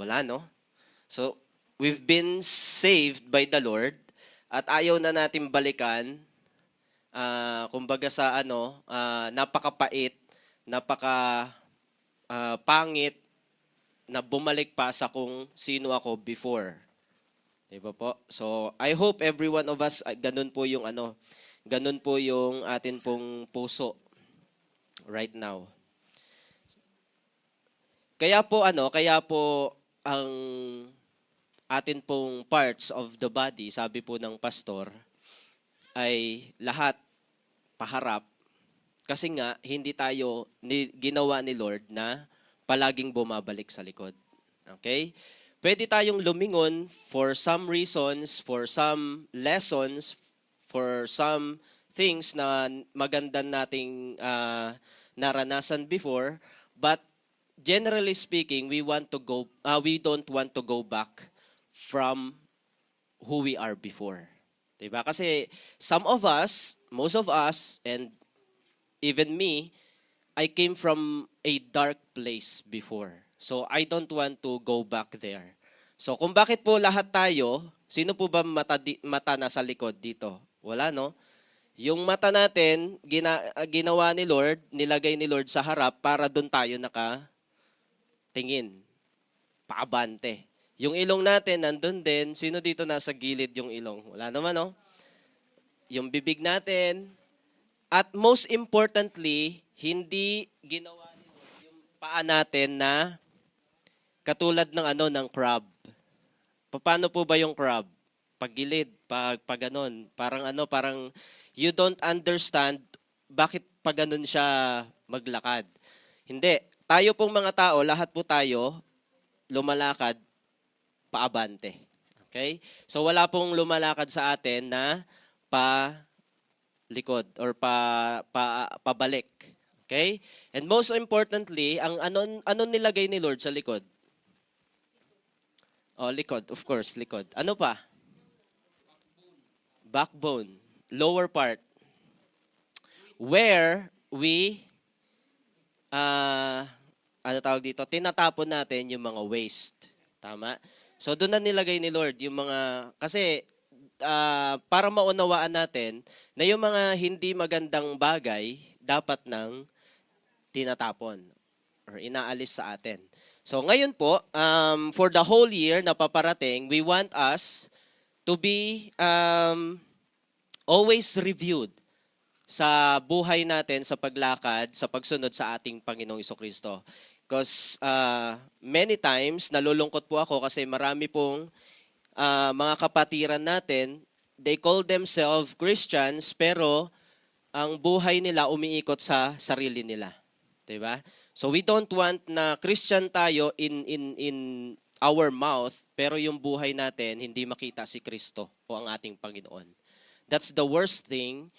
Wala, no? So, we've been saved by the Lord at ayaw na natin balikan. Kumbaga sa napakapait, pangit na bumalik pa sa kung sino ako before. Diba po? So, I hope every one of us, ganun po yung atin pong puso right now. Kaya po ang atin pong parts of the body, sabi po ng pastor, ay lahat paharap kasi nga hindi tayo ginawa ni Lord na palaging bumabalik sa likod. Okay? Pwede tayong lumingon for some reasons, for some lessons, for some things na maganda nating naranasan before, but generally speaking, we don't want to go back from who we are before. Diba? Kasi some of us, most of us, and even me, I came from a dark place before. So I don't want to go back there. So kung bakit po lahat tayo, sino po ba mata nasa likod dito? Wala, no? Yung mata natin, ginawa ni Lord, nilagay ni Lord sa harap para doon tayo nakatingin, paabante. Yung ilong natin, nandun din. Sino dito nasa gilid yung ilong? Wala naman, no? Yung bibig natin. At most importantly, hindi ginawa ni Lord yung paa natin na katulad ng crab. Paano po ba yung crab? Paggilid, pag ganon. Parang you don't understand bakit pag ganon siya maglakad. Hindi. Tayo pong mga tao, lahat po tayo, lumalakad paabante. Okay? So wala pong lumalakad sa atin na palikod or pabalik. Okay? And most importantly, ang ano nilagay ni Lord sa likod? Oh, likod, of course, likod. Ano pa? Backbone, lower part. Where we tinatapon natin yung mga waste. Tama? So doon na nilagay ni Lord yung mga, kasi para maunawaan natin na yung mga hindi magandang bagay dapat nang tinatapon or inaalis sa atin. So ngayon po, for the whole year na paparating, we want us to be always reviewed sa buhay natin, sa paglakad, sa pagsunod sa ating Panginoong Jesucristo. Because many times, nalulungkot po ako kasi marami pong mga kapatiran natin, they call themselves Christians, pero ang buhay nila umiikot sa sarili nila. Diba? So we don't want na Christian tayo in our mouth, pero yung buhay natin hindi makita si Kristo o ang ating Panginoon. That's the worst thing.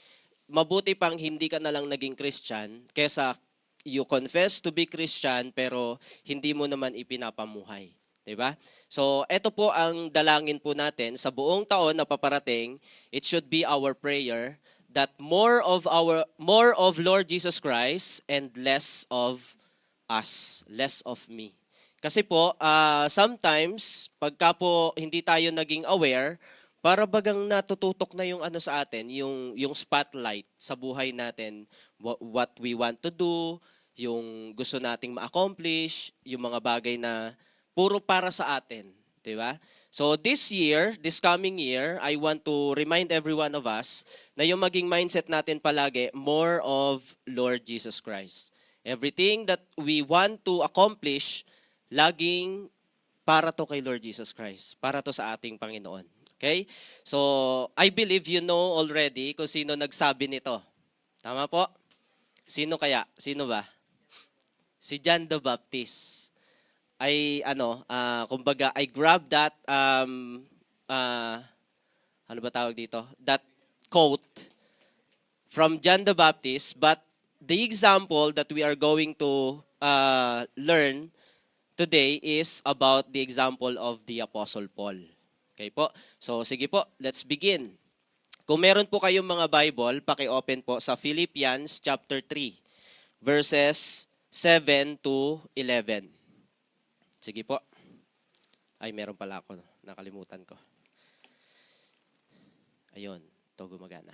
Mabuti pang hindi ka na lang naging Christian kesa you confess to be Christian pero hindi mo naman ipinapamuhay. Diba? So, ito po ang dalangin po natin sa buong taon na paparating. It should be our prayer that more of Lord Jesus Christ and less of us, less of me. Kasi po, sometimes, pagka po hindi tayo naging aware, para bagang natututok na yung sa atin, yung spotlight sa buhay natin, what we want to do, yung gusto nating ma-accomplish, yung mga bagay na puro para sa atin, di ba? So this coming year, I want to remind every one of us na yung maging mindset natin palagi, more of Lord Jesus Christ. Everything that we want to accomplish, laging para to kay Lord Jesus Christ, para to sa ating Panginoon. Okay? So, I believe you know already kung sino nagsabi nito. Tama po? Sino kaya? Sino ba? Si John the Baptist. Kumbaga, I grabbed that, ano ba tawag dito? That quote from John the Baptist, but the example that we are going to learn today is about the example of the Apostle Paul. Okay po? So, sige po, let's begin. Kung meron po kayong mga Bible, paki-open po sa Philippians chapter 3, verses 7 to 11. Sige po. Ay, meron pala ako. Nakalimutan ko. Ayun, ito gumagana.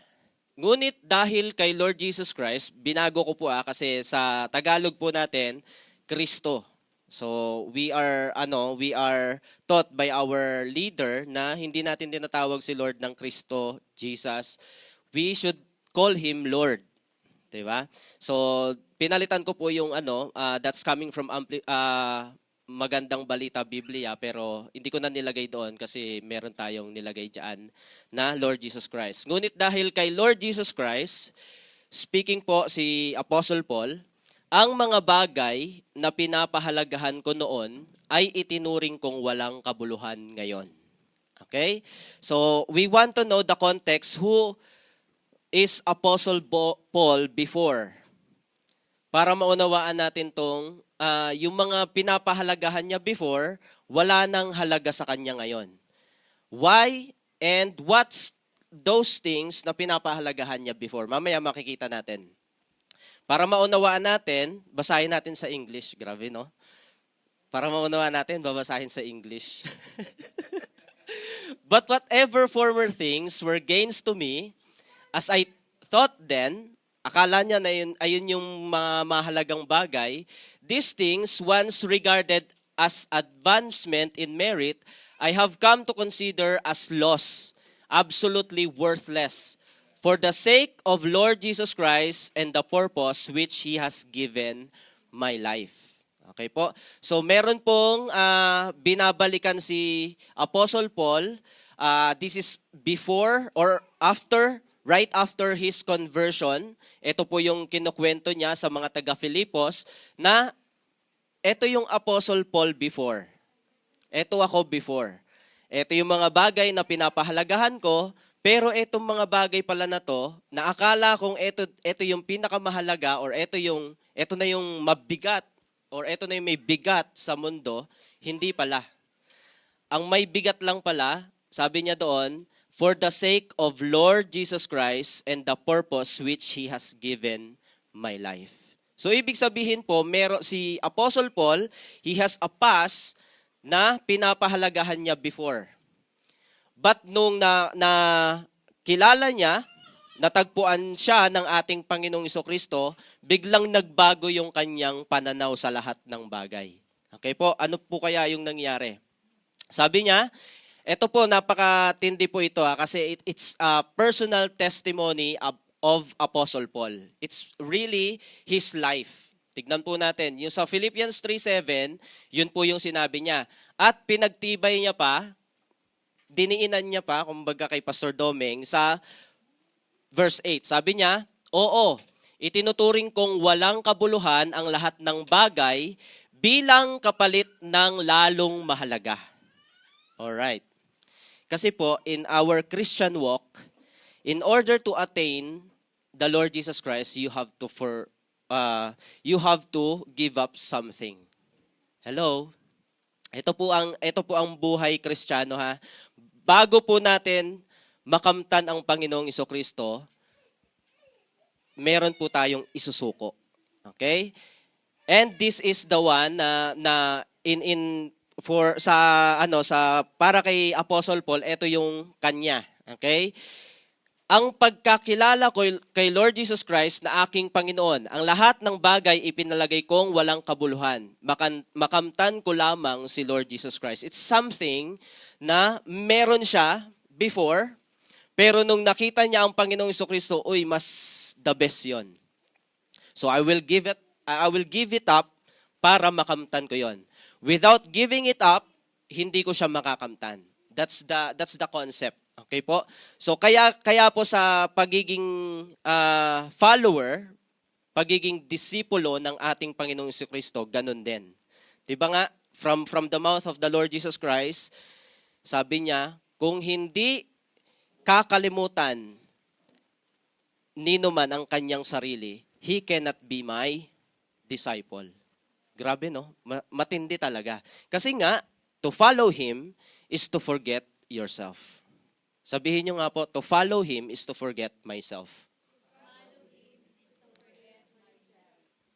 Ngunit dahil kay Lord Jesus Christ, binago ko po kasi sa Tagalog po natin, Kristo. So we are taught by our leader na hindi natin tinatawag si Lord ng Kristo, Jesus. We should call him Lord. 'Di ba? So pinalitan ko po yung that's coming from Magandang Balita Biblia, pero hindi ko na nilagay doon kasi meron tayong nilagay diyan na Lord Jesus Christ. Ngunit dahil kay Lord Jesus Christ, speaking po si Apostle Paul, ang mga bagay na pinapahalagahan ko noon ay itinuring kong walang kabuluhan ngayon. Okay? So we want to know the context, who is Apostle Paul before, para maunawaan natin yung mga pinapahalagahan niya before, wala nang halaga sa kanya ngayon. Why and what's those things na pinapahalagahan niya before? Mamaya makikita natin. Para maunawaan natin, basahin natin sa English. Grabe, no? Para maunawaan natin, babasahin sa English. But whatever former things were gains to me, as I thought then, akala niya na ayun yung mga mahalagang bagay, these things once regarded as advancement in merit, I have come to consider as loss, absolutely worthless, for the sake of Lord Jesus Christ and the purpose which He has given my life. Okay po? So meron pong binabalikan si Apostle Paul. This is before or after, right after his conversion. Ito po yung kinukwento niya sa mga taga-Filipos na ito yung Apostle Paul before. Ito ako before. Ito yung mga bagay na pinapahalagahan ko, pero itong mga bagay pala na to, na akala kong ito yung pinakamahalaga or ito na yung mabigat or ito na yung may bigat sa mundo, hindi pala. Ang may bigat lang pala, sabi niya doon, for the sake of Lord Jesus Christ and the purpose which He has given my life. So ibig sabihin po, si Apostle Paul, he has a past na pinapahalagahan niya before. But nung na kilala niya, natagpuan siya ng ating Panginoong Jesucristo, biglang nagbago yung kanyang pananaw sa lahat ng bagay. Okay po, ano po kaya yung nangyari? Sabi niya, ito po, napakatindi po ito kasi it's a personal testimony of Apostle Paul. It's really his life. Tignan po natin. Yung sa Philippians 3:7, yun po yung sinabi niya. At pinagtibay niya pa, diniinan niya pa, kumbaga kay Pastor Domeng, sa verse 8. Sabi niya, oo, itinuturing kong walang kabuluhan ang lahat ng bagay bilang kapalit ng lalong mahalaga. Alright. Kasi po, in our Christian walk, in order to attain the Lord Jesus Christ, you have to give up something. Hello? Ito po ang buhay Kristiyano ha. Bago po natin makamtan ang Panginoong Jesucristo, meron po tayong isusuko. Okay? And this is the one na para kay Apostle Paul, ito yung kanya. Okay? Ang pagkakilala ko kay Lord Jesus Christ na aking Panginoon, ang lahat ng bagay ipinalagay kong walang kabuluhan. Makamtan ko lamang si Lord Jesus Christ. It's something na meron siya before, pero nung nakita niya ang Panginoong Jesucristo, mas the best yon. So I will give it up para makamtan ko yon. Without giving it up, hindi ko siya makakamtan. That's the concept. Okay po? So kaya po sa pagiging follower, pagiging disipulo ng ating Panginoong Jesucristo, ganun din. 'Di ba nga from the mouth of the Lord Jesus Christ, sabi niya, kung hindi kakalimutan nino man ang kanyang sarili, he cannot be my disciple. Grabe no? Matindi talaga. Kasi nga, to follow Him is to forget yourself. Sabihin nyo nga po, to follow Him is to forget myself.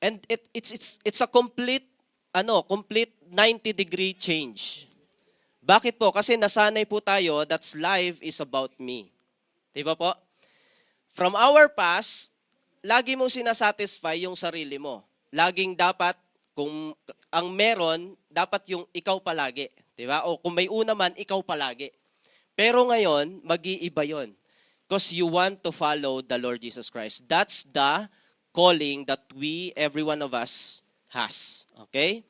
And it's a complete 90-degree change. Bakit po? Kasi nasanay po tayo that's life is about me. Di ba po? From our past, lagi mo sinasatisfy yung sarili mo. Laging dapat, kung ang meron, dapat yung ikaw palagi. Di ba? O kung may una man, ikaw palagi. Pero ngayon, mag-iiba yun. Because you want to follow the Lord Jesus Christ. That's the calling that every one of us has. Okay?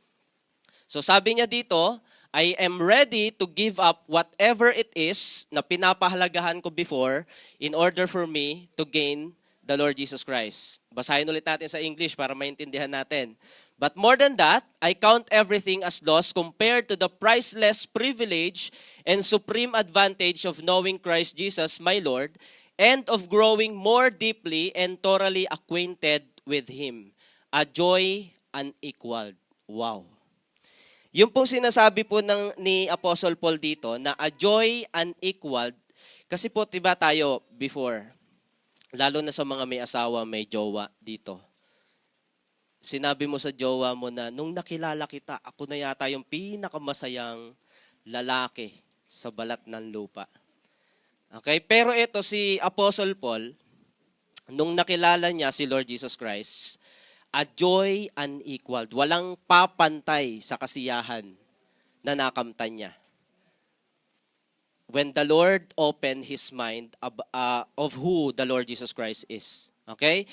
So sabi niya dito, I am ready to give up whatever it is na pinapahalagahan ko before in order for me to gain the Lord Jesus Christ. Basahin ulit natin sa English para maintindihan natin. But more than that, I count everything as loss compared to the priceless privilege and supreme advantage of knowing Christ Jesus, my Lord, and of growing more deeply and thoroughly acquainted with Him. A joy unequaled. Wow. Yung pong sinasabi po ni Apostle Paul dito na a joy unequaled, kasi po diba tayo before, lalo na sa mga may asawa, may jowa dito. Sinabi mo sa jowa mo na, nung nakilala kita, ako na yata yung pinakamasayang lalaki sa balat ng lupa. Okay? Pero ito si Apostle Paul, nung nakilala niya si Lord Jesus Christ, a joy unequaled. Walang papantay sa kasiyahan na nakamtan niya. When the Lord opened His mind of who the Lord Jesus Christ is. Okay?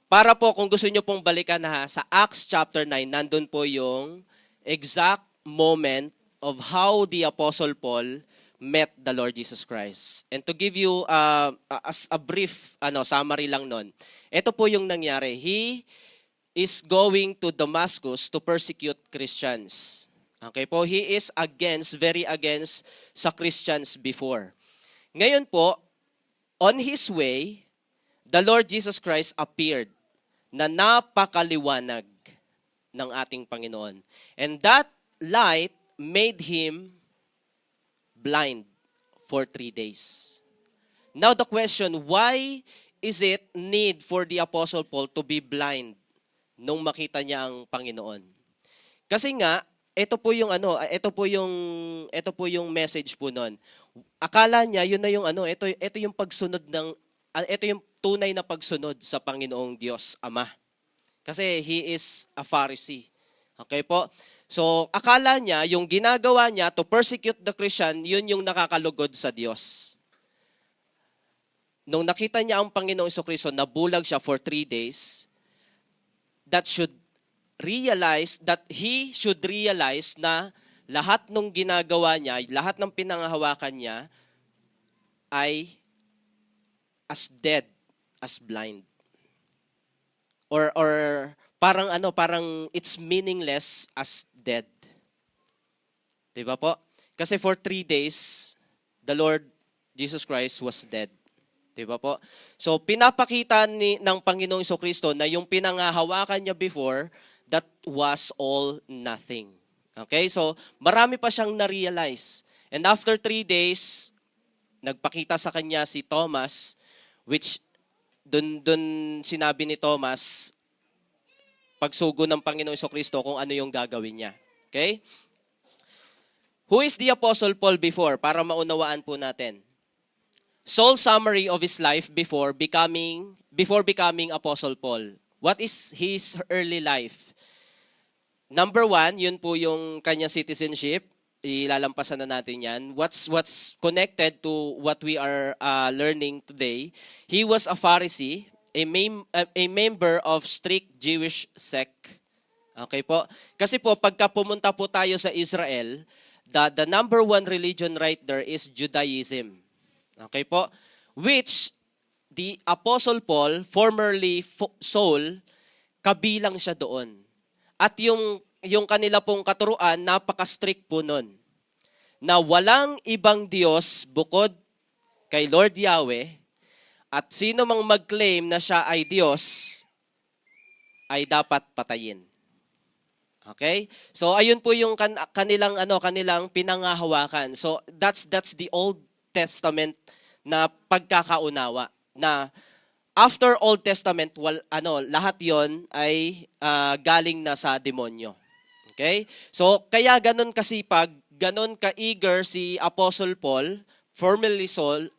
Para po kung gusto niyo pong balikan sa Acts chapter 9, nandun po yung exact moment of how the Apostle Paul met the Lord Jesus Christ. And to give you as a brief summary lang nun, ito po yung nangyari. He is going to Damascus to persecute Christians. Okay po, he is very against sa Christians before. Ngayon po, on his way, the Lord Jesus Christ appeared na napakaliwanag ng ating Panginoon. And that light made him blind for 3 days. Now the question, why is it need for the Apostle Paul to be blind nung makita niya ang Panginoon? Kasi nga, ito po yung message po noon. Akala niya yun na yung ito yung pagsunod ito yung tunay na pagsunod sa Panginoong Diyos Ama. Kasi he is a Pharisee. Okay po? So, akala niya yung ginagawa niya to persecute the Christian, yun yung nakakalugod sa Diyos. Nung nakita niya ang Panginoong Jesucristo, nabulag siya for 3 days, he should realize na lahat ng ginagawa niya, lahat ng pinangahawakan niya ay as dead, as blind. Or parang it's meaningless as dead. 'Di ba po? Kasi for 3 days, the Lord Jesus Christ was dead. 'Di ba po? So pinapakita ng Panginoong Jesucristo na yung pinangahawakan niya before, that was all nothing. Okay? So marami pa siyang na-realize. And after 3 days, nagpakita sa kanya si Thomas, which dun sinabi ni Thomas, pagsugo ng Panginoong Jesucristo kung ano yung gagawin niya. Okay? Who is the Apostle Paul before? Para maunawaan po natin. Sole summary of his life before becoming Apostle Paul. What is his early life? Number 1, yun po yung kanyang citizenship. Ilalampasan na natin yan. What's connected to what we are learning today? He was a Pharisee, a member of strict Jewish sect. Okay po? Kasi po, pagka pumunta po tayo sa Israel, the number 1 religion right there is Judaism. Okay po? Which the Apostle Paul, formerly Saul, kabilang siya doon. At yung kanila pong katuruan, napaka-strict po nun. Na walang ibang Diyos bukod kay Lord Yahweh, at sino mang mag-claim na siya ay Diyos, ay dapat patayin. Okay? So ayun po yung kanilang pinangahawakan. So that's the Old Testament na pagkakaunawa na after Old Testament lahat 'yon ay galing na sa demonyo. Okay? So kaya ganun kasipag ganon ka-eager si Apostle Paul, formerly Saul,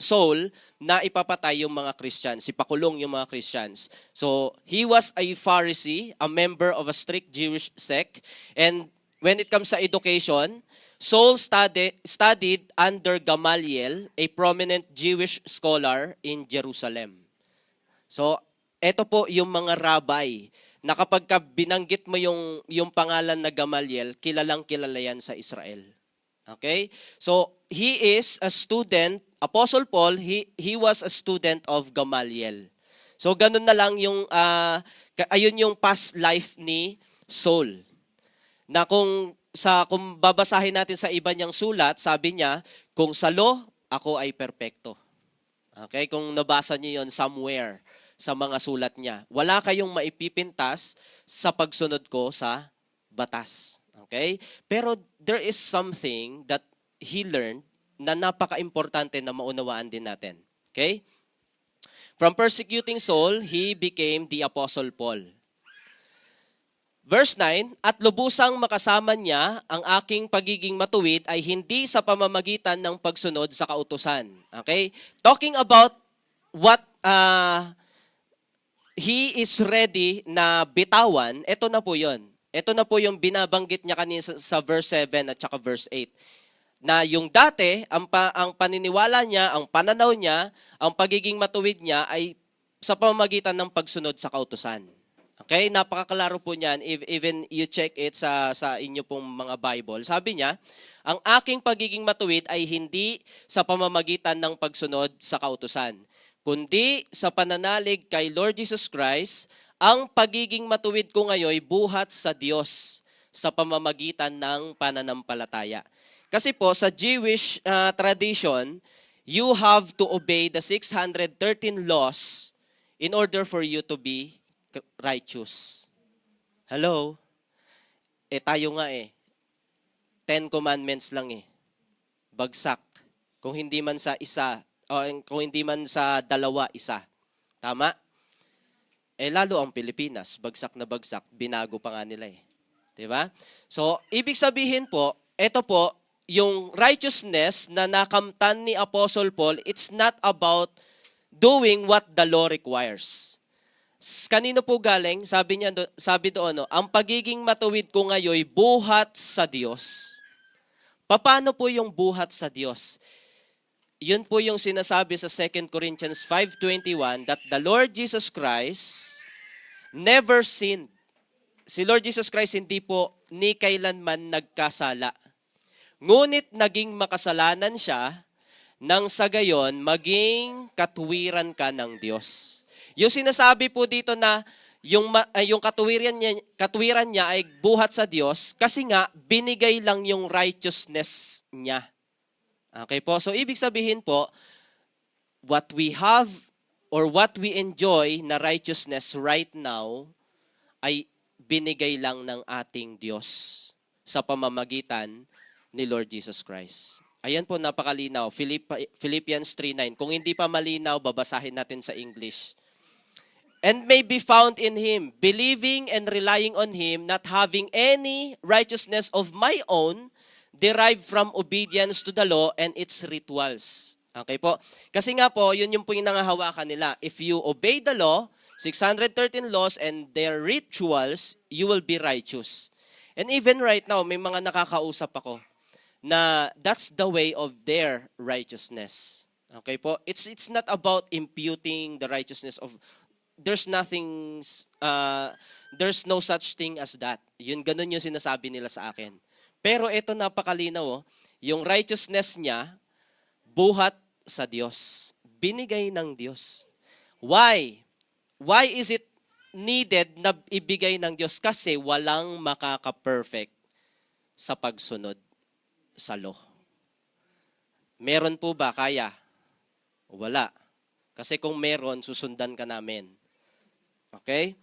na ipapatay yung mga Christians, ipakulong yung mga Christians. So, he was a Pharisee, a member of a strict Jewish sect. And when it comes sa education, Saul studied under Gamaliel, a prominent Jewish scholar in Jerusalem. So, eto po yung mga rabbi na kapag binanggit mo yung pangalan na Gamaliel, kilalang kilala yan sa Israel. Okay? So, he is a student, Apostle Paul, he was a student of Gamaliel. So, ganun na lang ayun yung past life ni Saul. Na kung babasahin natin sa iba niyang sulat, sabi niya, kung sa law, ako ay perpekto. Okay? Kung nabasa niyo yon somewhere sa mga sulat niya, wala kayong maipipintas sa pagsunod ko sa batas. Okay? Pero there is something that he learned na napaka-importante na maunawaan din natin. Okay? From persecuting Saul, he became the Apostle Paul. Verse 9, at lubusang makasama niya ang aking pagiging matuwid ay hindi sa pamamagitan ng pagsunod sa kautusan. Okay? Talking about what he is ready na bitawan, ito na po yun. Ito na po yung binabanggit niya kanina sa verse 7 at saka verse 8. Na yung dati, ang paniniwala niya, ang pananaw niya, ang pagiging matuwid niya ay sa pamamagitan ng pagsunod sa kautusan. Okay? Napakaklaro po niyan. Even you check it sa inyo pong mga Bible. Sabi niya, ang aking pagiging matuwid ay hindi sa pamamagitan ng pagsunod sa kautusan, kundi sa pananalig kay Lord Jesus Christ. Ang pagiging matuwid ko ngayon buhat sa Diyos sa pamamagitan ng pananampalataya. Kasi po sa Jewish tradition, you have to obey the 613 laws in order for you to be righteous. Hello? Tayo nga 10 commandments lang Bagsak. Kung hindi man sa isa, o kung hindi man sa dalawa, isa. Tama? Lalo ang Pilipinas, bagsak na bagsak, binago pa nga nila Diba? So, ibig sabihin po, ito po, yung righteousness na nakamtan ni Apostle Paul, it's not about doing what the law requires. Kanino po galing? Sabi doon, ang pagiging matuwid ko ngayon buhat sa Diyos. Paano po yung buhat sa Diyos? Yun po yung sinasabi sa 2 Corinthians 5:21 that the Lord Jesus Christ never sinned. Si Lord Jesus Christ hindi po ni kailanman nagkasala. Ngunit naging makasalanan siya nang sa gayon maging katuwiran ka ng Diyos. Yung sinasabi po dito na yung katuwiran niya ay buhat sa Diyos kasi nga binigay lang yung righteousness niya. Okay po? So, ibig sabihin po, what we have or what we enjoy na righteousness right now ay binigay lang ng ating Diyos sa pamamagitan ni Lord Jesus Christ. Ayan po, napakalinaw. Philippians 3:9. Kung hindi pa malinaw, babasahin natin sa English. And may be found in Him, believing and relying on Him, not having any righteousness of my own, derived from obedience to the law and its rituals. Okay po? Kasi nga po, yun yung nangahawakan nila. If you obey the law, 613 laws and their rituals, you will be righteous. And even right now, may mga nakakausap ako na that's the way of their righteousness. Okay po? It's not about imputing the righteousness of... There's no such thing as that. Ganun yung sinasabi nila sa akin. Pero ito napakalinaw, yung righteousness niya, buhat sa Diyos. Binigay ng Diyos. Why? Why is it needed na ibigay ng Diyos? Kasi walang makaka-perfect sa pagsunod sa law. Meron po ba? Kaya? Wala. Kasi kung meron, susundan ka namin. Okay?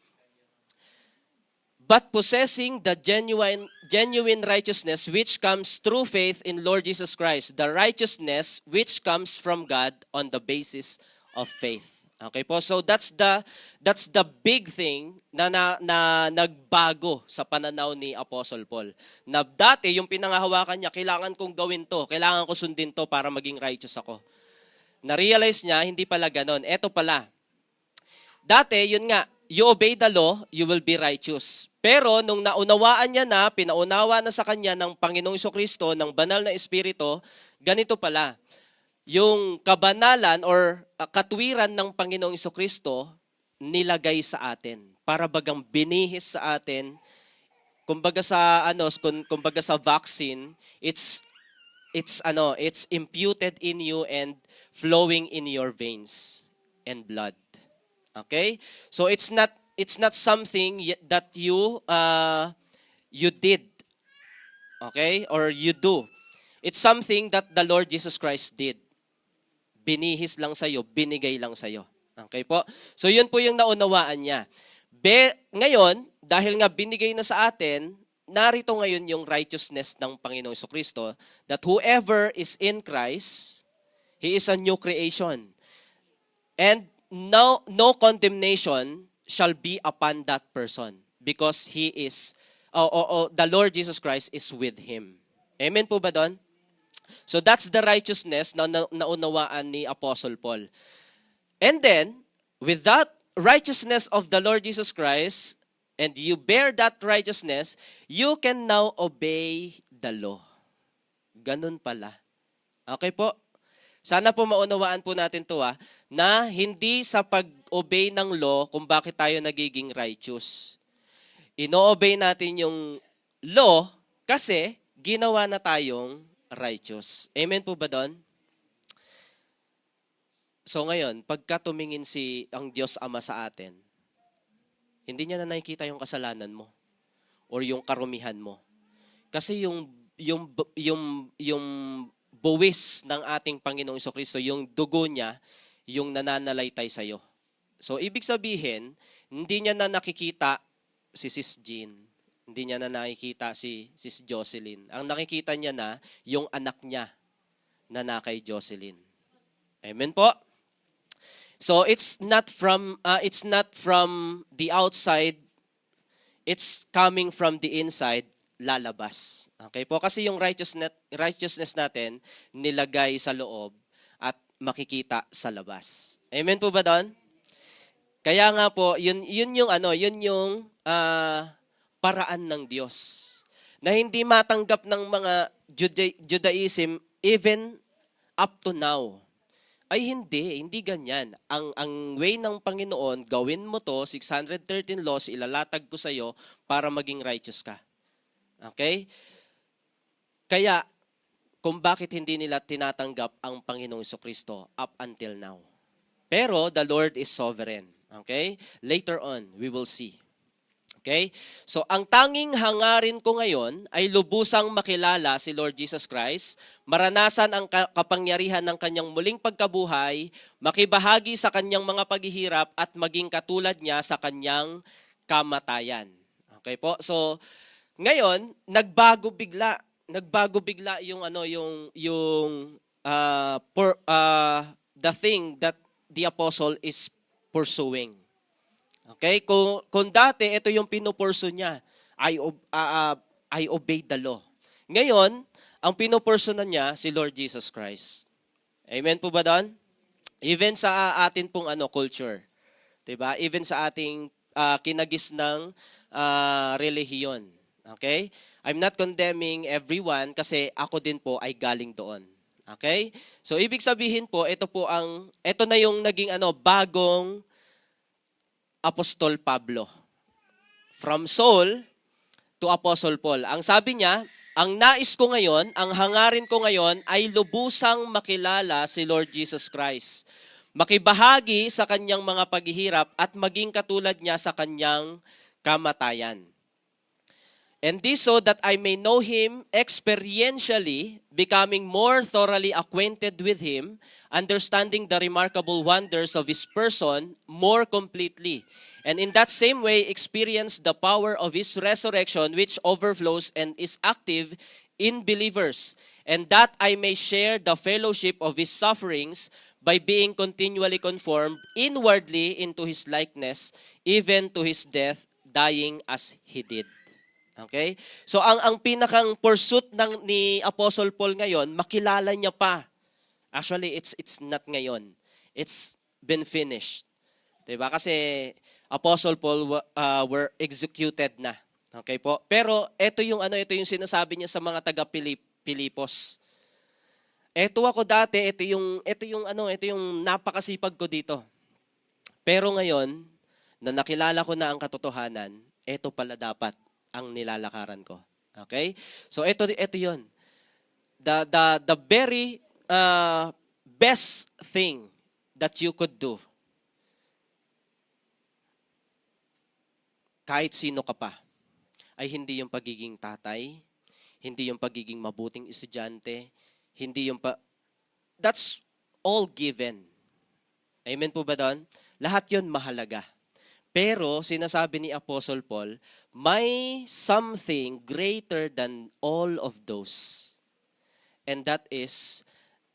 But possessing the genuine righteousness which comes through faith in Lord Jesus Christ, the righteousness which comes from God on the basis of faith. Okay po? So that's the big thing na nagbago sa pananaw ni Apostle Paul. Na dati yung pinangahawakan niya, kailangan kong gawin to, kailangan ko sundin to para maging righteous ako. Na-realize niya, hindi pala ganon. Eto pala. Dati, yun nga, you obey the law, you will be righteous. Pero nung naunawaan niya na, pinaunawa na sa kanya ng Panginoong Jesucristo, ng banal na Espiritu, ganito pala. Yung kabanalan or katwiran ng Panginoong Jesucristo nilagay sa atin para bagang binihis sa atin. Kumbaga sa vaccine, it's imputed in you and flowing in your veins and blood. Okay? So it's not something that you did. Okay? Or you do. It's something that the Lord Jesus Christ did. Binihis lang sa'yo, binigay lang sa'yo. Okay po? So yun po yung naunawaan niya. Ngayon, dahil nga binigay na sa atin, narito ngayon yung righteousness ng Panginoong Jesucristo, that whoever is in Christ, he is a new creation. And no condemnation shall be upon that person because he is, the Lord Jesus Christ is with him. Amen po ba doon? So that's the righteousness na naunawaan ni Apostle Paul. And then, with that righteousness of the Lord Jesus Christ, and you bear that righteousness, you can now obey the law. Ganun pala. Okay po? Sana po maunawaan po natin to na hindi sa pag-obey ng law kung bakit tayo nagiging righteous. Ino-obey natin yung law kasi ginawa na tayong righteous. Amen po ba doon? So ngayon, pagka tumingin ang Diyos Ama sa atin, hindi niya na nakikita yung kasalanan mo or yung karumihan mo. Kasi yung buwis ng ating Panginoong Jesucristo, yung dugo niya, yung nananalaytay sa iyo. So ibig sabihin, hindi niya na nakikita si Sis Jean. Hindi niya na nakikita si Sis Jocelyn. Ang nakikita niya na yung anak niya na kay Jocelyn. Amen po. So it's not from the outside, it's coming from the inside, lalabas. Okay po, kasi yung righteousness natin nilagay sa loob at makikita sa labas. Amen po ba doon? Kaya nga po, yun yung paraan ng Diyos na hindi matanggap ng mga Judaism even up to now. Ay hindi ganyan. Ang way ng Panginoon, gawin mo to, 613 laws, ilalatag ko sa iyo para maging righteous ka. Okay? Kaya, kung bakit hindi nila tinatanggap ang Panginoong Jesucristo up until now. Pero, the Lord is sovereign. Okay? Later on, we will see. Okay? So, ang tanging hangarin ko ngayon ay lubusang makilala si Lord Jesus Christ, maranasan ang kapangyarihan ng kanyang muling pagkabuhay, makibahagi sa kanyang mga paghihirap at maging katulad niya sa kanyang kamatayan. Okay po? So, ngayon, nagbago bigla the thing that the apostle is pursuing. Okay? Kung dati, ito yung pinupurso niya. I obey the law. Ngayon, ang pinupurso na niya, si Lord Jesus Christ. Amen po ba doon? Even sa atin pong culture. Diba? Even sa ating kinagis ng relihiyon. Okay? I'm not condemning everyone kasi ako din po ay galing doon. Okay? So, ibig sabihin po, ito na yung naging bagong Apostol Pablo. From Saul to Apostle Paul. Ang sabi niya, ang nais ko ngayon, ang hangarin ko ngayon ay lubusang makilala si Lord Jesus Christ. Makibahagi sa kanyang mga paghihirap at maging katulad niya sa kanyang kamatayan. And this so that I may know Him experientially, becoming more thoroughly acquainted with Him, understanding the remarkable wonders of His person more completely. And in that same way, experience the power of His resurrection, which overflows and is active in believers. And that I may share the fellowship of His sufferings, by being continually conformed inwardly into His likeness, even to His death, dying as He did. Okay? So ang pinakang pursuit ni Apostle Paul ngayon, makilala niya pa. Actually, it's not ngayon. It's been finished. Diba? Kasi Apostle Paul were executed na. Okay po? Pero ito yung sinasabi niya sa mga taga Pilipos. Ito ako dati, ito yung napakasipag ko dito. Pero ngayon, na nakilala ko na ang katotohanan, ito pala dapat ang nilalakaran ko. Okay? So ito 'yon. The very best thing that you could do, kahit sino ka pa, ay hindi yung pagiging tatay, hindi yung pagiging mabuting estudyante, hindi yung that's all given. Amen po ba doon? Lahat yun mahalaga. Pero sinasabi ni Apostle Paul, may something greater than all of those. And that is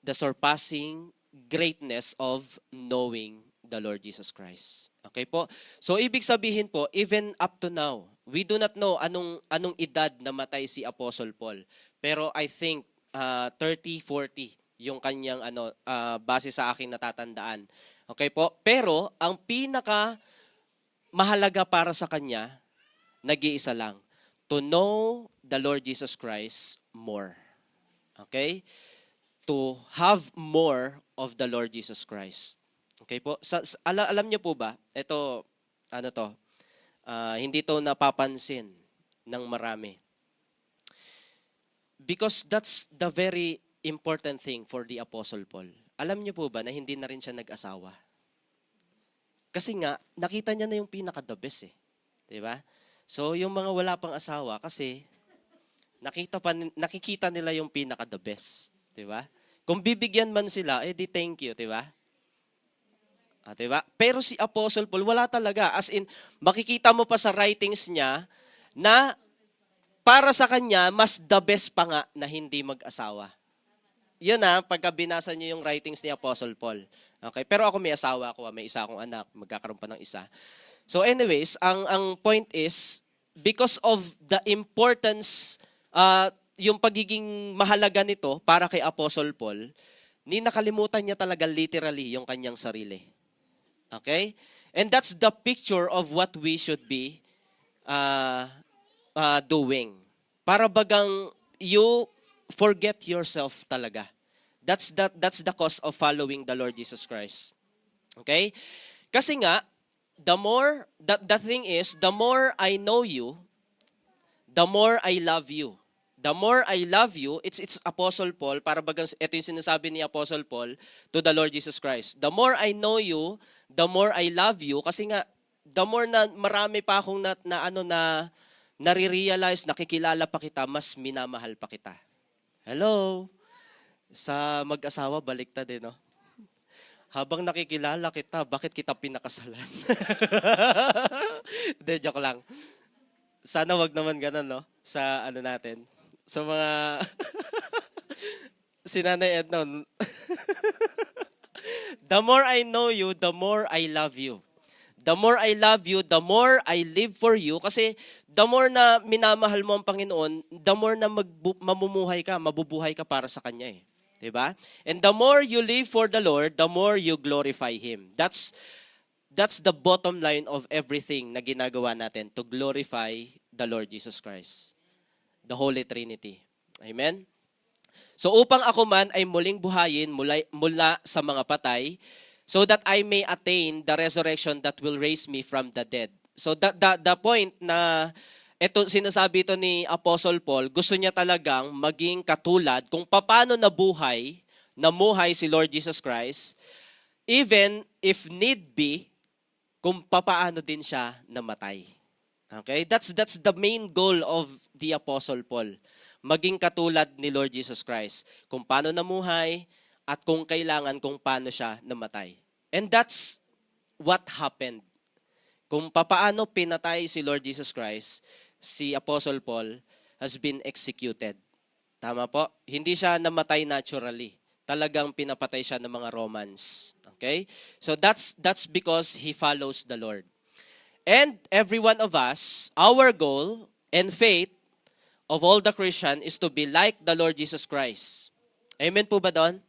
the surpassing greatness of knowing the Lord Jesus Christ. Okay po? So ibig sabihin po, even up to now, we do not know anong edad na matay si Apostle Paul. Pero I think 30, 40 yung kanyang base sa aking natatandaan. Okay po? Pero ang pinaka mahalaga para sa kanya, nag-iisa lang. To know the Lord Jesus Christ more. Okay? To have more of the Lord Jesus Christ. Okay po? Alam niyo po ba, ito, hindi to napapansin ng marami. Because that's the very important thing for the Apostle Paul. Alam niyo po ba na hindi na rin siya nag-asawa? Kasi nga, nakita niya na yung pinaka-the best eh. Diba? So, yung mga wala pang asawa, kasi nakikita nila yung pinaka-the best. Diba? Kung bibigyan man sila, di thank you, diba? Diba? Pero si Apostle Paul, wala talaga. As in, makikita mo pa sa writings niya na para sa kanya, mas the best pa nga na hindi mag-asawa. Yun pagka binasa niyo yung writings ni Apostle Paul. Okay? Pero ako may asawa ako, may isa akong anak, magkakaroon pa ng isa. So anyways, ang point is, because of the importance, yung pagiging mahalaga nito para kay Apostle Paul, nakalimutan niya talaga literally yung kanyang sarili. Okay? And that's the picture of what we should be doing. Para bagang you forget yourself talaga. That's the cause of following the Lord Jesus Christ. Okay? Kasi nga, the thing is, the more I know you, the more I love you. The more I love you, it's Apostle Paul, para bagang ito yung sinasabi ni Apostle Paul to the Lord Jesus Christ. The more I know you, the more I love you. Kasi nga, the more na marami pa akong nare-realize, nakikilala pa kita, mas minamahal pa kita. Hello? Sa mag-asawa, baliktad no? Habang nakikilala kita, bakit kita pinakasalan? Hindi, joke lang. Sana wag naman ganun, no? Sa natin. Sa mga... si Nanay Edna. The more I know you, the more I love you. The more I love you, the more I live for you. Kasi the more na minamahal mo ang Panginoon, the more na mamumuhay ka, mabubuhay ka para sa Kanya eh. Diba? And the more you live for the Lord, the more you glorify Him. That's the bottom line of everything na ginagawa natin, to glorify the Lord Jesus Christ. The Holy Trinity. Amen? So upang ako man ay muling buhayin mula sa mga patay, so that I may attain the resurrection that will raise me from the dead. So the point na ito sinasabi ito ni Apostle Paul, gusto niya talagang maging katulad kung paano namuhay si Lord Jesus Christ, even if need be, kung paano din siya namatay. Okay? That's the main goal of the Apostle Paul. Maging katulad ni Lord Jesus Christ. Kung paano namuhay, at kung kailangan, kung paano siya namatay. And that's what happened. Kung paano pinatay si Lord Jesus Christ, si Apostle Paul has been executed. Tama po? Hindi siya namatay naturally. talagang pinapatay siya ng mga Romans. Okay? So that's because he follows the Lord. And every one of us, our goal and faith of all the Christian is to be like the Lord Jesus Christ. Amen po ba doon?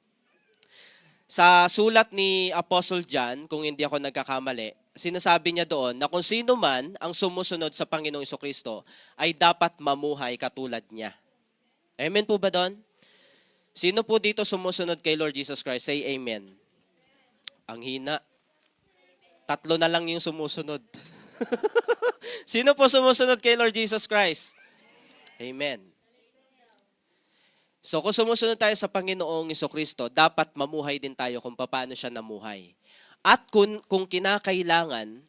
Sa sulat ni Apostle John, kung hindi ako nagkakamali, sinasabi niya doon na kung sino man ang sumusunod sa Panginoong Jesucristo ay dapat mamuhay katulad niya. Amen po ba doon? Sino po dito sumusunod kay Lord Jesus Christ? Say amen. Ang hina. 3 na lang yung sumusunod. Sino po sumusunod kay Lord Jesus Christ? Amen. So kung sumusunod tayo sa Panginoong Jesucristo, dapat mamuhay din tayo kung paano siya namuhay. At kung kinakailangan,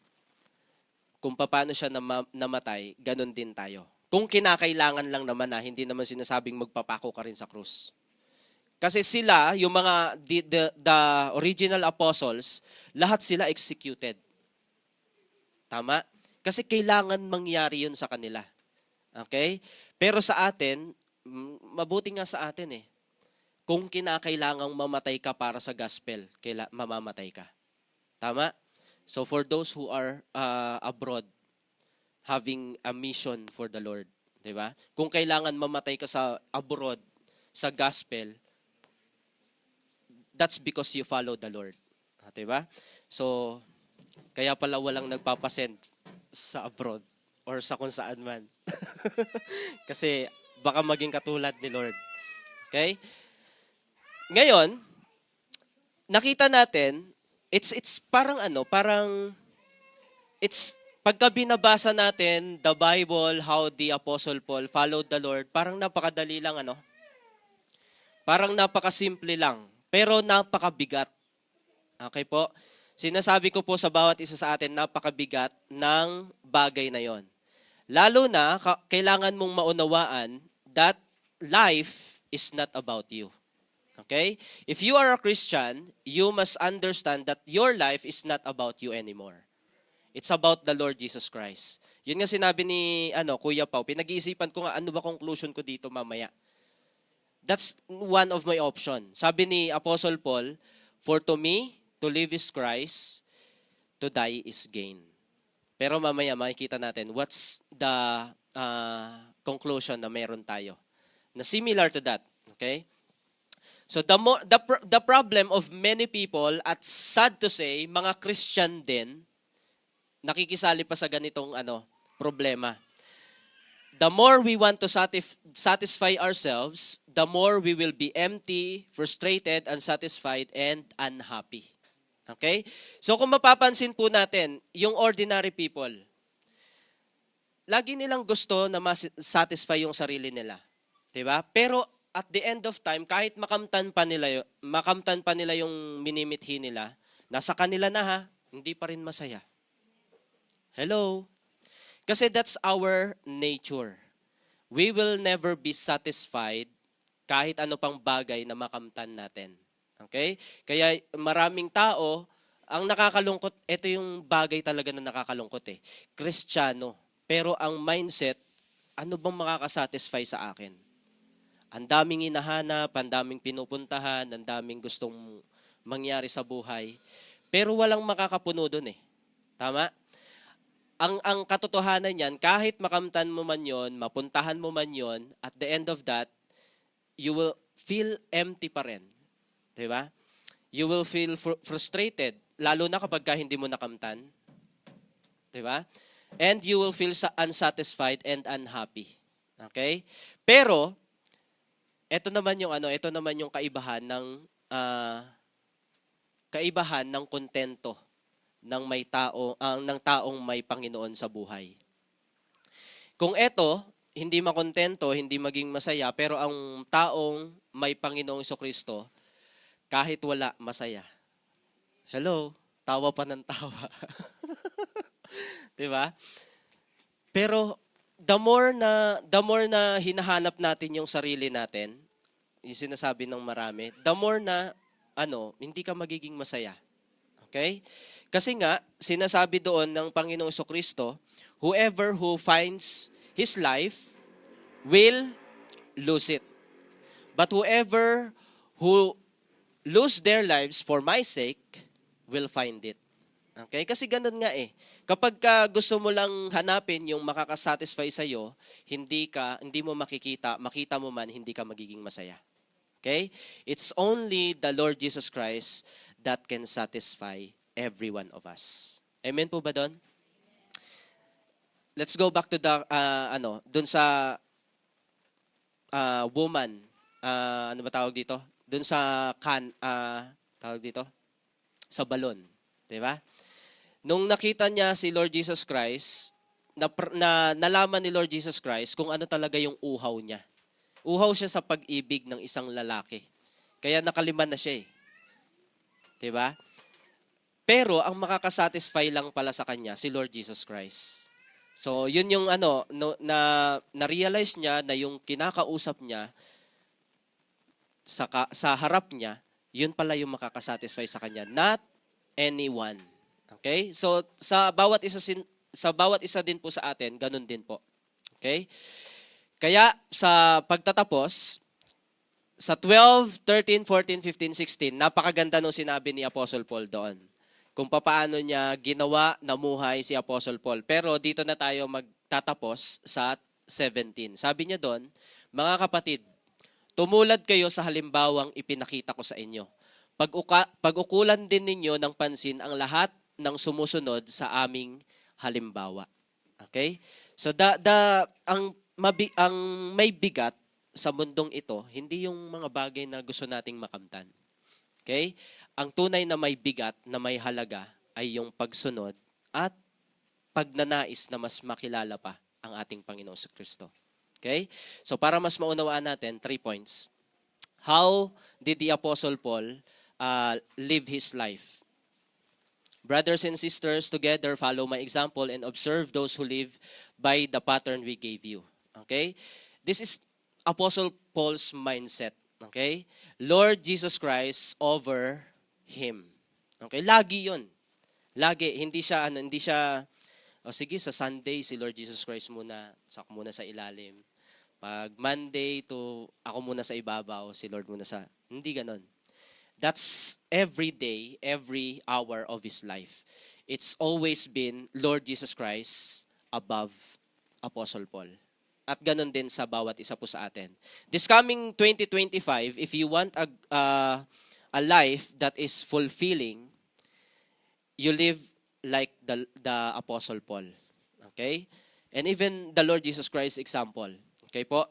kung paano siya namatay, ganun din tayo. Kung kinakailangan lang naman na, hindi naman sinasabing magpapako ka rin sa krus. Kasi sila, yung mga the original apostles, lahat sila executed. Tama? Kasi kailangan mangyari yun sa kanila. Okay? Pero sa atin, mabuti nga sa atin eh. Kung kinakailangang mamatay ka para sa gospel, mamamatay ka. Tama? So for those who are abroad, having a mission for the Lord, di ba? Kung kailangan mamatay ka sa abroad, sa gospel, that's because you follow the Lord. Di ba? So, kaya pala walang nagpapasend sa abroad or sa kung saan man. Kasi baka maging katulad ni Lord. Okay? Ngayon, nakita natin, it's parang it's pagka binabasa natin the Bible, how the Apostle Paul followed the Lord, parang napakadali lang Parang napakasimple lang, pero napakabigat. Okay po? Sinasabi ko po sa bawat isa sa atin, napakabigat ng bagay na yon. Lalo na, kailangan mong maunawaan that life is not about you. Okay? If you are a Christian, you must understand that your life is not about you anymore. It's about the Lord Jesus Christ. Yun nga sinabi ni Kuya Pao, pinag-iisipan ko nga ano ba conclusion ko dito mamaya. That's one of my option. Sabi ni Apostle Paul, for to me, to live is Christ, to die is gain. Pero mamaya makikita natin what's the conclusion na meron tayo. Na similar to that. Okay? So the problem of many people, at sad to say, mga Christian din, nakikisali pa sa ganitong problema. The more we want to satisfy ourselves, the more we will be empty, frustrated, unsatisfied, and unhappy. Okay? So kung mapapansin po natin, yung ordinary people, lagi nilang gusto na satisfy yung sarili nila. Diba? Pero at the end of time, kahit makamtan pa nila yung minimithi nila, nasa kanila na hindi pa rin masaya. Hello? Kasi that's our nature. We will never be satisfied kahit ano pang bagay na makamtan natin. Okay? Kaya maraming tao, ang nakakalungkot, ito yung bagay talaga na nakakalungkot eh. Kristiyano. Pero ang mindset, ano bang makakasatisfy sa akin? Ang daming hinahanap, ang daming pinupuntahan, ang daming gustong mangyari sa buhay. Pero walang makakapuno dun eh. Tama? Ang katotohanan niyan, kahit makamtan mo man yon, mapuntahan mo man yon, at the end of that, you will feel empty pa rin. Diba? You will feel frustrated, lalo na kapag hindi mo nakamtan. Diba? And you will feel unsatisfied and unhappy. Okay? Pero, ito naman yung kaibahan ng kontento ng taong may Panginoon sa buhay. Kung hindi makontento, hindi maging masaya, pero ang taong may Panginoong Jesucristo, kahit wala, masaya. Hello? Tawa pa ng tawa. Diba? Pero the more na hinahanap natin yung sarili natin, yung sinasabi ng marami, the more na hindi ka magiging masaya. Okay? Kasi nga, sinasabi doon ng Panginoong Jesucristo, whoever who finds his life will lose it. But whoever who lose their lives for my sake will find it. Okay? Kasi ganun nga eh. Kapag ka gusto mo lang hanapin yung makakasatisfy sa'yo, hindi mo makita mo man, hindi ka magiging masaya. Okay? It's only the Lord Jesus Christ that can satisfy every one of us. Amen po ba doon? Let's go back to the, dun sa woman. Ano ba tawag dito? Dun sa tawag dito? Sa balon. Diba? Nung nakita niya si Lord Jesus Christ, nalaman ni Lord Jesus Christ kung ano talaga yung uhaw niya. Uhaw siya sa pag-ibig ng isang lalaki. Kaya nakaliman na siya eh. Diba? Pero ang makakasatisfy lang pala sa kanya, si Lord Jesus Christ. So yun yung na-realize niya na yung kinakausap niya sa harap niya, yun pala yung makakasatisfy sa kanya. Not anyone. Okay? So sa bawat isa din po sa atin, ganun din po. Okay? Kaya sa pagtatapos, sa 12, 13, 14, 15, 16, napakaganda nung sinabi ni Apostle Paul doon. Kung paano niya ginawa, namuhay si Apostle Paul. Pero dito na tayo magtatapos sa 17. Sabi niya doon, mga kapatid, tumulad kayo sa halimbawang ipinakita ko sa inyo. Pag-ukulan din ninyo ng pansin ang lahat ng sumusunod sa aming halimbawa. Okay? So ang may bigat sa mundong ito, hindi yung mga bagay na gusto nating makamtan. Okay? Ang tunay na may bigat, na may halaga, ay yung pagsunod at pagnanais na mas makilala pa ang ating Panginoong Kristo. Okay? So para mas maunawaan natin, 3 points. How did the Apostle Paul live his life? Brothers and sisters, together follow my example and observe those who live by the pattern we gave you. Okay? This is Apostle Paul's mindset. Okay? Lord Jesus Christ over him. Okay? Lagi 'yon. Lagi hindi siya sige sa Sunday si Lord Jesus Christ muna, muna sa ilalim. Pag Monday to ako muna sa ibabaw, si Lord muna sa hindi ganoon. That's every day, every hour of his life. It's always been Lord Jesus Christ above Apostle Paul. At ganun din sa bawat isa po sa atin. This coming 2025, if you want a life that is fulfilling, you live like the Apostle Paul. Okay? And even the Lord Jesus Christ example. Okay po?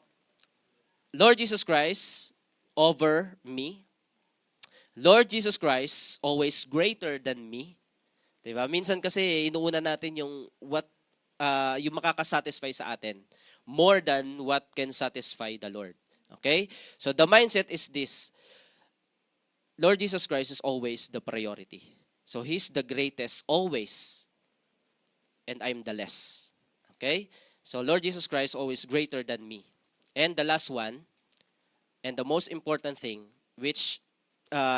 Lord Jesus Christ over me. Lord Jesus Christ always greater than me. Diba? Minsan kasi inuuna natin yung yung makakasatisfy sa atin more than what can satisfy the Lord. Okay? So the mindset is this. Lord Jesus Christ is always the priority. So He's the greatest always, and I'm the less. Okay? So Lord Jesus Christ always greater than me. And the last one, and the most important thing, which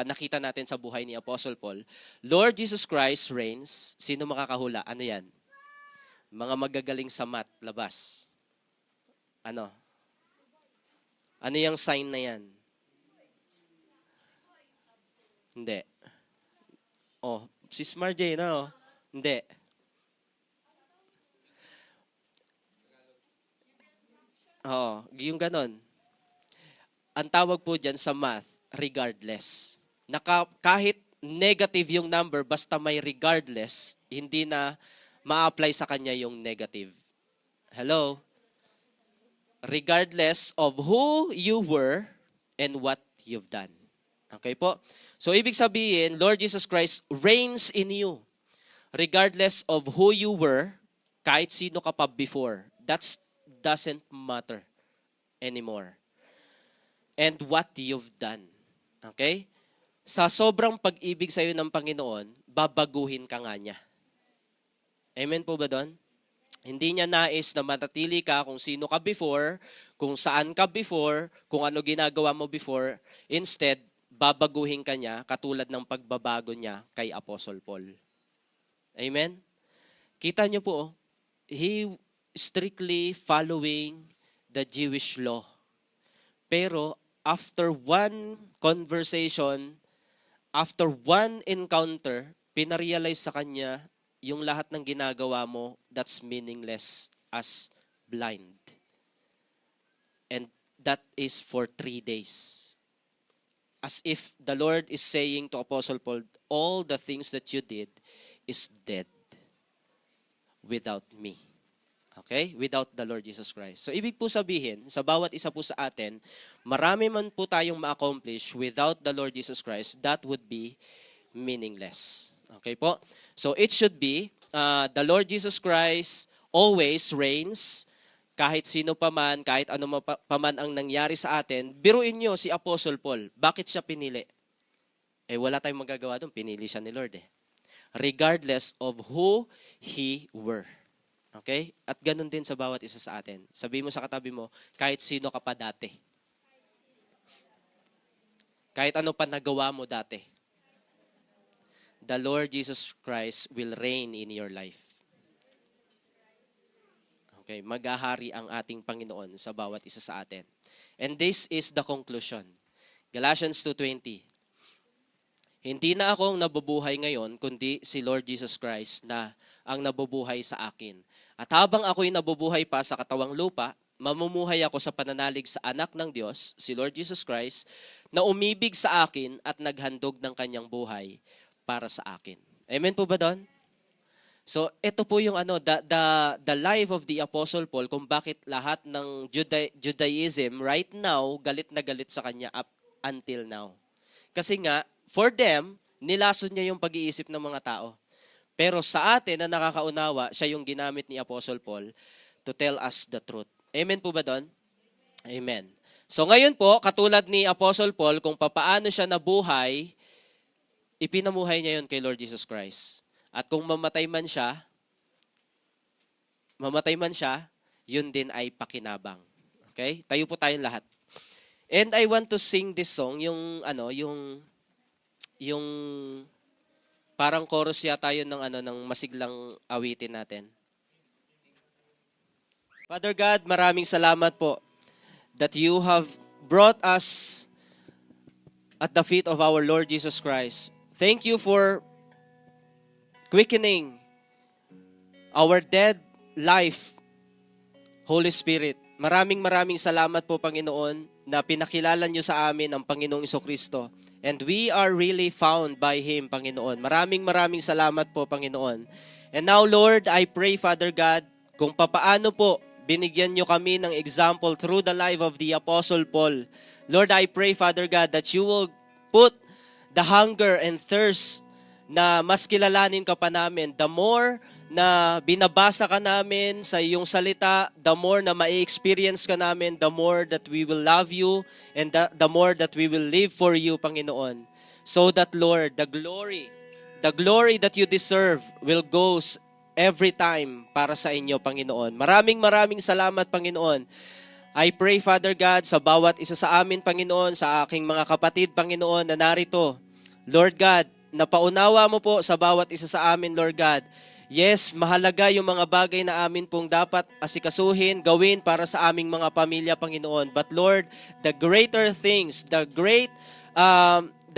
nakita natin sa buhay ni Apostle Paul, Lord Jesus Christ reigns. Sino makakahula? Ano yan? Mga magagaling sa math, labas. Ano? Ano yung sign na yan? Hindi. Oh, si Smart J na oh. Hindi. Oh, yung ganon. Ang tawag po dyan sa math, regardless. Kahit negative yung number, basta may regardless, hindi na ma-apply sa kanya yung negative. Hello? Regardless of who you were and what you've done. Okay po? So, ibig sabihin, Lord Jesus Christ reigns in you. Regardless of who you were, kahit sino ka pa before. That doesn't matter anymore. And what you've done. Okay? Sa sobrang pag-ibig sa iyo ng Panginoon, babaguhin ka nga niya. Amen po ba doon? Hindi niya nais na manatili ka kung sino ka before, kung saan ka before, kung ano ginagawa mo before. Instead, babaguhin ka niya katulad ng pagbabago niya kay Apostle Paul. Amen? Kita niyo po, he strictly following the Jewish law. Pero after one conversation after one encounter, pinarealize sa kanya yung lahat ng ginagawa mo, that's meaningless as blind. And that is for 3 days. As if the Lord is saying to Apostle Paul, all the things that you did is dead without me. Okay? Without the Lord Jesus Christ. So, ibig po sabihin, sa bawat isa po sa atin, marami man po tayong ma-accomplish without the Lord Jesus Christ, that would be meaningless. Okay po? So, it should be, the Lord Jesus Christ always reigns, kahit sino pa man, kahit ano pa man ang nangyari sa atin. Biruin nyo si Apostle Paul. Bakit siya pinili? Wala tayong magagawa doon. Pinili siya ni Lord regardless of who he were. Okay? At ganun din sa bawat isa sa atin. Sabihin mo sa katabi mo, kahit sino ka pa dati. Kahit ano pa nagawa mo dati. The Lord Jesus Christ will reign in your life. Okay, maghahari ang ating Panginoon sa bawat isa sa atin. And this is the conclusion. Galatians 2:20. Hindi na ako ang nabubuhay ngayon, kundi si Lord Jesus Christ na ang nabubuhay sa akin. At habang ako'y nabubuhay pa sa katawang lupa, mamumuhay ako sa pananalig sa anak ng Diyos, si Lord Jesus Christ, na umibig sa akin at naghandog ng kanyang buhay para sa akin. Amen po ba doon? So, ito po yung the life of the Apostle Paul kung bakit lahat ng Judaism right now galit na galit sa kanya up until now. Kasi nga, for them, nilason niya yung pag-iisip ng mga tao. Pero sa atin na nakakaunawa, siya yung ginamit ni Apostle Paul to tell us the truth. Amen po ba doon? Amen. So ngayon po, katulad ni Apostle Paul, kung papaano siya nabuhay, ipinamuhay niya yun kay Lord Jesus Christ. At kung mamatay man siya, yun din ay pakinabang. Okay? Tayo po tayong lahat. And I want to sing this song, yung parang chorus yata yun ng masiglang awitin natin. Father God, maraming salamat po that you have brought us at the feet of our Lord Jesus Christ. Thank you for quickening our dead life, Holy Spirit. Maraming salamat po, Panginoon, na pinakilala niyo sa amin ang Panginoong Jesucristo. And we are really found by Him, Panginoon. Maraming salamat po, Panginoon. And now, Lord, I pray, Father God, kung papaano po binigyan niyo kami ng example through the life of the Apostle Paul. Lord, I pray, Father God, that you will put the hunger and thirst na mas kilalanin ka pa namin. The more na binabasa ka namin sa iyong salita, the more na ma-experience ka namin, the more that we will love you and the more that we will live for you, Panginoon. So that, Lord, the glory that you deserve will go every time para sa inyo, Panginoon. Maraming salamat, Panginoon. I pray, Father God, sa bawat isa sa amin, Panginoon, sa aking mga kapatid, Panginoon, na narito. Lord God, napaunawa mo po sa bawat isa sa amin, Lord God. Yes, mahalaga yung mga bagay na amin pong dapat asikasuhin, gawin para sa aming mga pamilya, Panginoon. But Lord, the greater things, the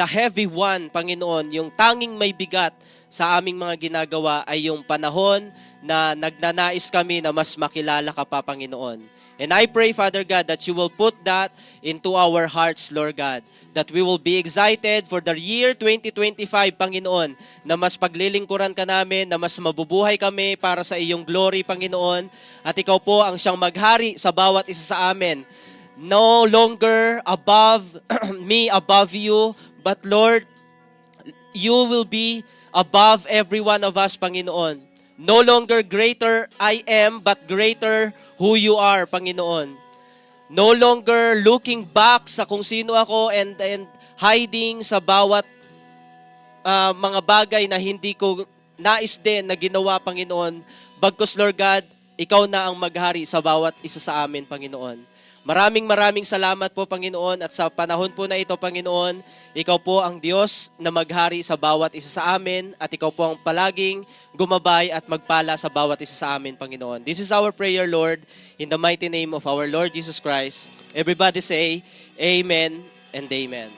heavy one, Panginoon, yung tanging may bigat sa aming mga ginagawa ay yung panahon na nagnanais kami na mas makilala ka pa, Panginoon. And I pray, Father God, that you will put that into our hearts, Lord God. That we will be excited for the year 2025, Panginoon, na mas paglilingkuran ka namin, na mas mabubuhay kami para sa iyong glory, Panginoon. At ikaw po ang siyang maghari sa bawat isa sa amin. No longer above me, above you, but Lord, you will be above every one of us, Panginoon. No longer greater I am, but greater who you are, Panginoon. No longer looking back sa kung sino ako and hiding sa bawat mga bagay na hindi ko nais din na ginawa, Panginoon. Bagkus, Lord God, ikaw na ang maghari sa bawat isa sa amin, Panginoon. Maraming salamat po, Panginoon, at sa panahon po na ito, Panginoon, ikaw po ang Diyos na maghari sa bawat isa sa amin at ikaw po ang palaging gumabay at magpala sa bawat isa sa amin, Panginoon. This is our prayer, Lord, in the mighty name of our Lord Jesus Christ. Everybody say, Amen and Amen.